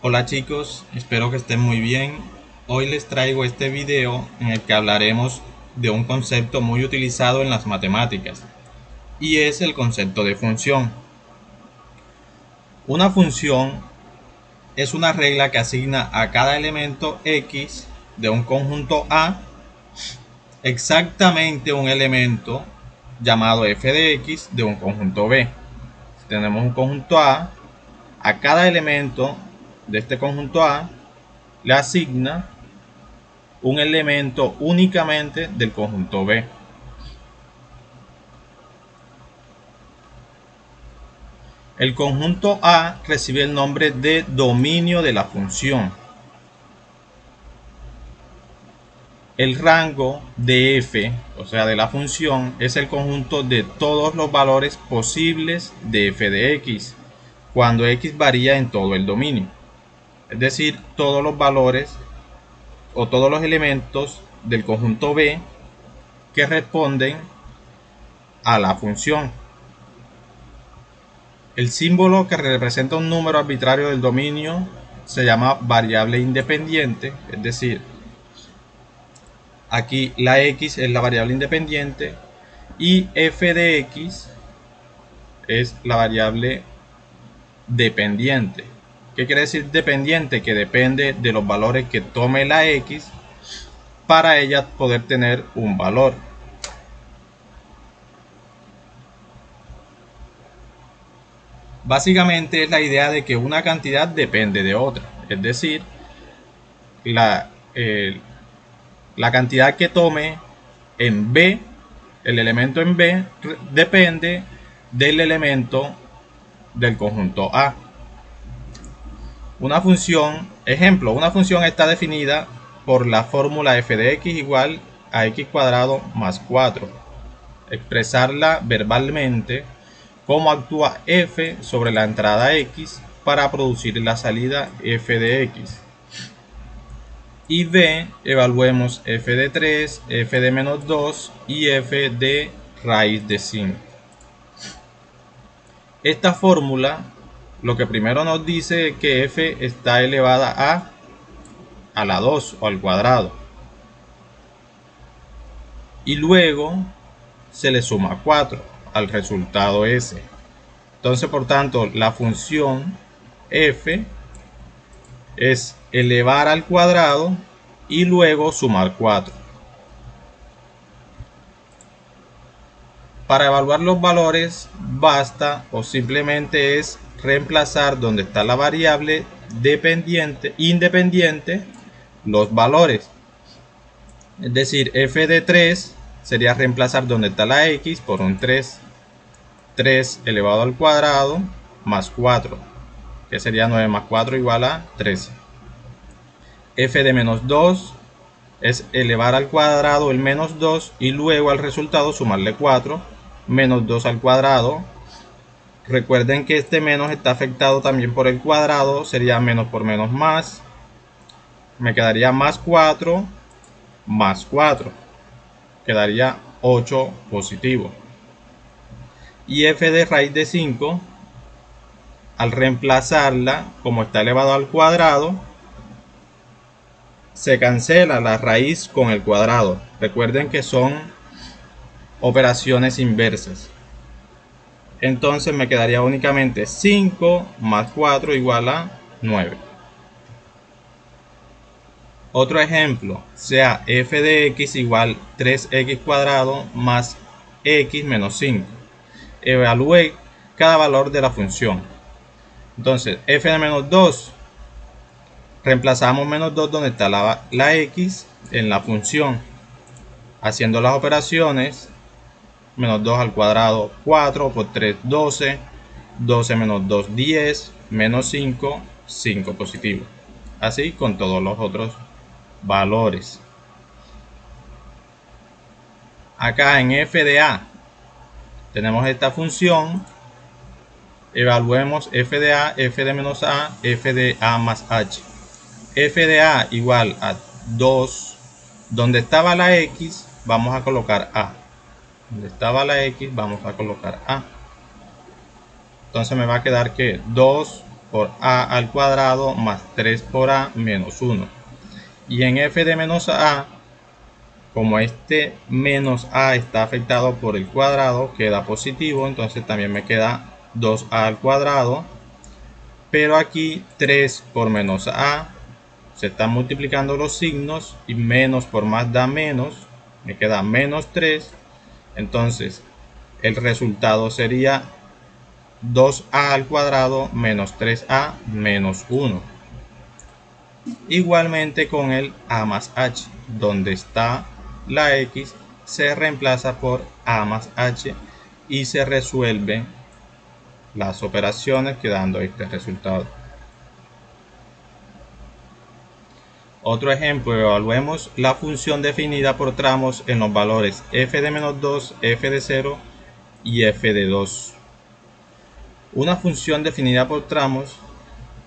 Hola chicos, espero que estén muy bien. Hoy les traigo este video en el que hablaremos de un concepto muy utilizado en las matemáticas y es el concepto de función. Una función es una regla que asigna a cada elemento X de un conjunto A exactamente un elemento llamado f de X de un conjunto B. Si tenemos un conjunto a cada elemento de este conjunto A le asigna un elemento únicamente del conjunto B. El conjunto A recibe el nombre de dominio de la función. El rango de f, o sea de la función, es el conjunto de todos los valores posibles de f de x, cuando x varía en todo el dominio. Es decir, todos los valores o todos los elementos del conjunto B que responden a la función. El símbolo que representa un número arbitrario del dominio se llama variable independiente, es decir, aquí la x es la variable independiente y f de x es la variable dependiente. ¿Qué quiere decir dependiente? Que depende de los valores que tome la x para ella poder tener un valor. Básicamente es la idea de que una cantidad depende de otra, es decir, la, la cantidad que tome en B, el elemento en B depende del elemento del conjunto A. Una función, ejemplo, una función está definida por la fórmula f de x igual a x cuadrado más 4. Expresarla verbalmente, cómo actúa f sobre la entrada x para producir la salida f de x. Y b, evaluemos f de 3, f de menos 2 y f de raíz de 5. Esta fórmula lo que primero nos dice es que f está elevada a la 2 o al cuadrado. Y luego se le suma 4 al resultado s. Entonces, por tanto, la función f es elevar al cuadrado y luego sumar 4. Para evaluar los valores basta o simplemente es reemplazar donde está la variable independiente los valores. Es decir, f de 3 sería reemplazar donde está la x por un 3. 3 elevado al cuadrado más 4, que sería 9 más 4 igual a 13. F de menos 2 es elevar al cuadrado el menos 2 y luego al resultado sumarle 4, menos 2 al cuadrado. Recuerden que este menos está afectado también por el cuadrado, sería menos por menos más. Me quedaría más 4 más 4, quedaría 8 positivo. Y f de raíz de 5, al reemplazarla como está elevado al cuadrado, se cancela la raíz con el cuadrado. Recuerden que son operaciones inversas. Entonces me quedaría únicamente 5 más 4 igual a 9. Otro ejemplo, sea f de x igual 3x cuadrado más x menos 5. Evalúe cada valor de la función. Entonces, f de menos 2, reemplazamos menos 2 donde está la x en la función. Haciendo las operaciones, menos 2 al cuadrado 4, por 3 12, 12 menos 2 10, menos 5 5 positivo. Así con todos los otros valores. Acá en f de a tenemos esta función. Evaluemos f de a, f de menos a, f de a más h. F de a igual a 2. Donde estaba la x vamos a colocar a. Donde estaba la x vamos a colocar a. Entonces me va a quedar que 2 por a al cuadrado más 3 por a menos 1. Y en f de menos a, como este menos a está afectado por el cuadrado, queda positivo, entonces también me queda 2a al cuadrado. Pero aquí 3 por menos a, se están multiplicando los signos y menos por más da menos, me queda menos 3. Entonces el resultado sería 2a al cuadrado menos 3a menos 1. Igualmente con el a más h, donde está la x se reemplaza por a más h y se resuelven las operaciones quedando este resultado. Otro ejemplo, evaluemos la función definida por tramos en los valores f de menos 2, f de 0 y f de 2. Una función definida por tramos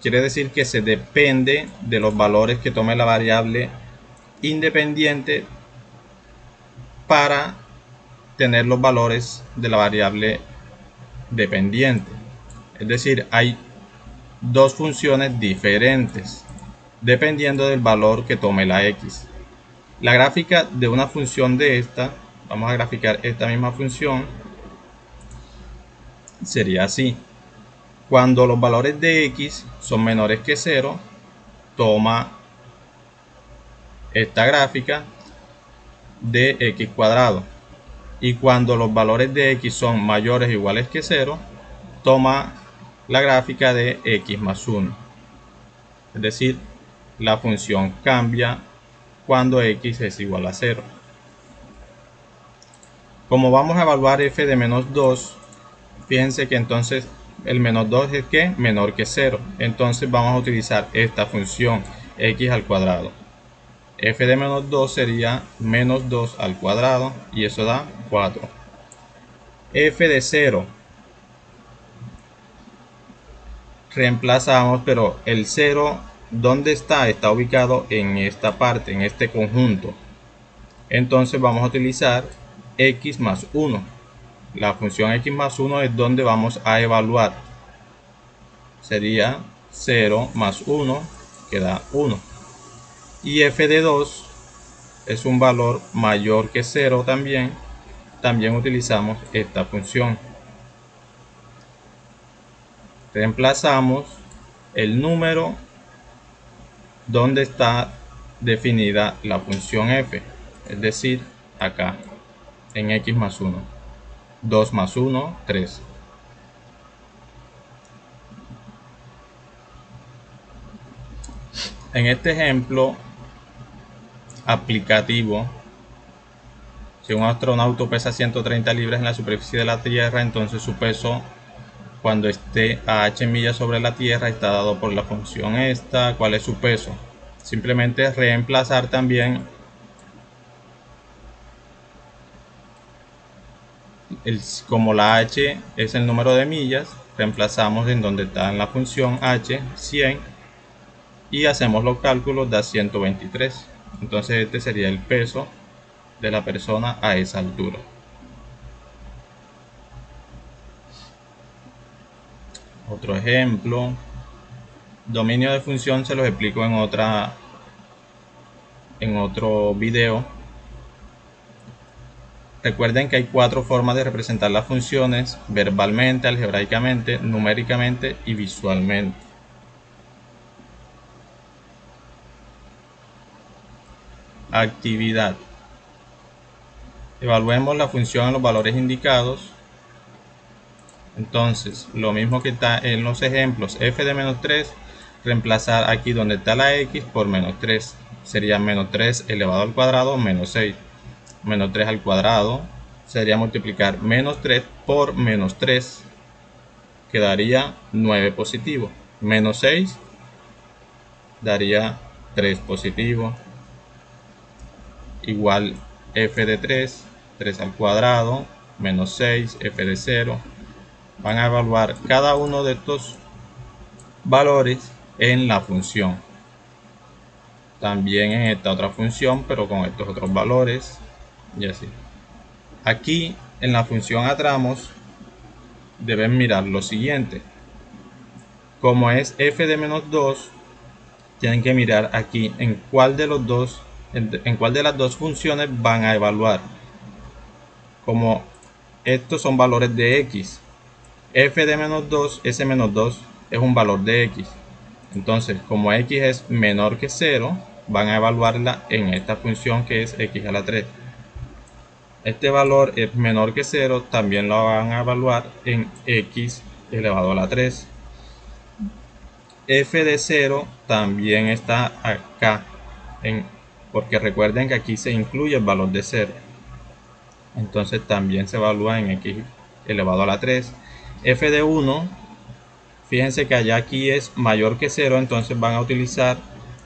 quiere decir que se depende de los valores que tome la variable independiente para tener los valores de la variable dependiente. Es decir, hay dos funciones diferentes dependiendo del valor que tome la x. La gráfica de una función de esta, vamos a graficar esta misma función, sería así. Cuando los valores de x son menores que 0, toma esta gráfica de x cuadrado. Y cuando los valores de x son mayores o iguales que 0, toma la gráfica de x más 1. Es decir, la función cambia cuando x es igual a 0. Como vamos a evaluar f de menos 2, fíjense que entonces el menos 2 es que menor que 0. Entonces vamos a utilizar esta función x al cuadrado. F de menos 2 sería menos 2 al cuadrado y eso da 4. F de 0 reemplazamos, pero el 0 ¿dónde está? Está ubicado en esta parte, en este conjunto. Entonces vamos a utilizar x más 1. La función x más 1 es donde vamos a evaluar. Sería 0 más 1, que da 1. Y f de 2 es un valor mayor que 0 también. También utilizamos esta función. Reemplazamos el número donde está definida la función f, es decir, acá, en x más 1. 2 más 1, 3. En este ejemplo aplicativo, si un astronauta pesa 130 libras en la superficie de la Tierra, entonces su peso cuando esté a h millas sobre la Tierra está dado por la función esta. ¿Cuál es su peso? Simplemente reemplazar también como la h es el número de millas, reemplazamos en donde está en la función h 100 y hacemos los cálculos, da 123. Entonces este sería el peso de la persona a esa altura. Otro ejemplo, dominio de función se los explico en otro video. Recuerden que hay 4 formas de representar las funciones: verbalmente, algebraicamente, numéricamente y visualmente. Actividad. Evaluemos la función en los valores indicados. Entonces, lo mismo que está en los ejemplos, f de menos 3, reemplazar aquí donde está la x por menos 3. Sería menos 3 elevado al cuadrado menos 6. Menos 3 al cuadrado sería multiplicar menos 3 por menos 3. Quedaría 9 positivo. Menos 6 daría 3 positivo. Igual f de 3, 3 al cuadrado, menos 6, f de 0. Van a evaluar cada uno de estos valores en la función. También en esta otra función, pero con estos otros valores. Y así. Aquí en la función a tramos deben mirar lo siguiente. Como es f de menos 2, tienen que mirar aquí en cuál de las dos funciones van a evaluar. Como estos son valores de x, f de menos 2, ese menos 2 es un valor de x. Entonces, como x es menor que 0, van a evaluarla en esta función que es x a la 3. Este valor es menor que 0, también lo van a evaluar en x elevado a la 3. F de 0 también está acá, porque recuerden que aquí se incluye el valor de 0. Entonces también se evalúa en x elevado a la 3. F de 1, fíjense que allá aquí es mayor que 0, entonces van a utilizar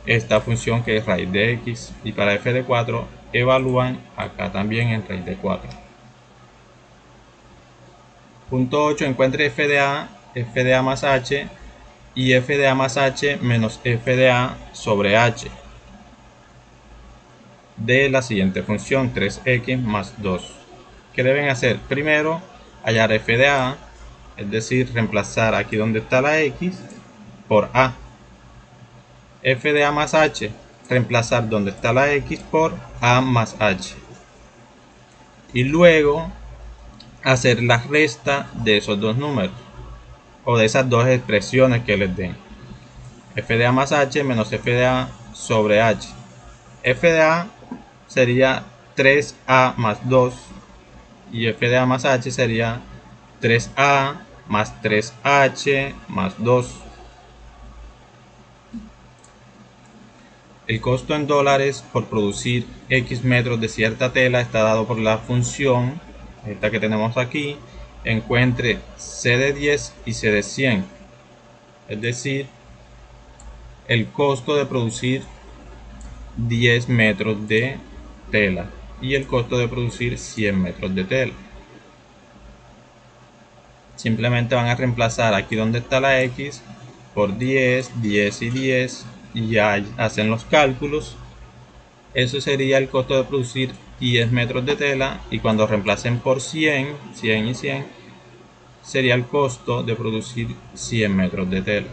esta función que es raíz de x. Y para f de 4 evalúan acá también en raíz de 4. Punto 8. Encuentre f de a más h y f de a más h menos f de a sobre h de la siguiente función 3x más 2. ¿Qué deben hacer? Primero, hallar f de a, es decir, reemplazar aquí donde está la x por a. F de a más h, reemplazar donde está la x por a más h. Y luego hacer la resta de esos dos números, o de esas dos expresiones que les den. F de a más h menos f de a sobre h. F de a sería 3a más 2 y f de a más h sería 3a más 3h más 2. El costo en dólares por producir X metros de cierta tela está dado por la función, esta que tenemos aquí, encuentre C de 10 y C de 100. Es decir, el costo de producir 10 metros de tela y el costo de producir 100 metros de tela. Simplemente van a reemplazar aquí donde está la X por 10, 10 y 10 y ya hacen los cálculos. Eso sería el costo de producir 10 metros de tela, y cuando reemplacen por 100, 100 y 100, sería el costo de producir 100 metros de tela.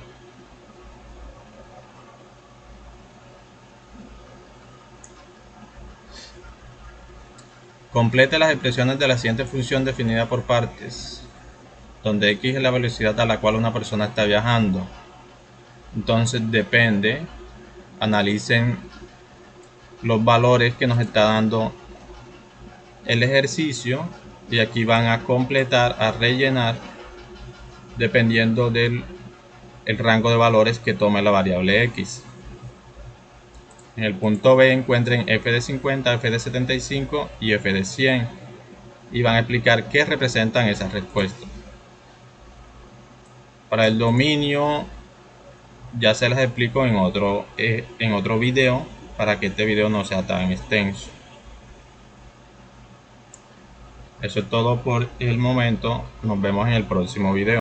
Complete las expresiones de la siguiente función definida por partes, donde x es la velocidad a la cual una persona está viajando. Entonces depende, analicen los valores que nos está dando el ejercicio y aquí van a completar, a rellenar dependiendo del rango de valores que tome la variable x. En el punto B encuentren f de 50, f de 75 y f de 100 y van a explicar qué representan esas respuestas. Para el dominio ya se las explico en otro video, para que este video no sea tan extenso. Eso es todo por el momento, nos vemos en el próximo video.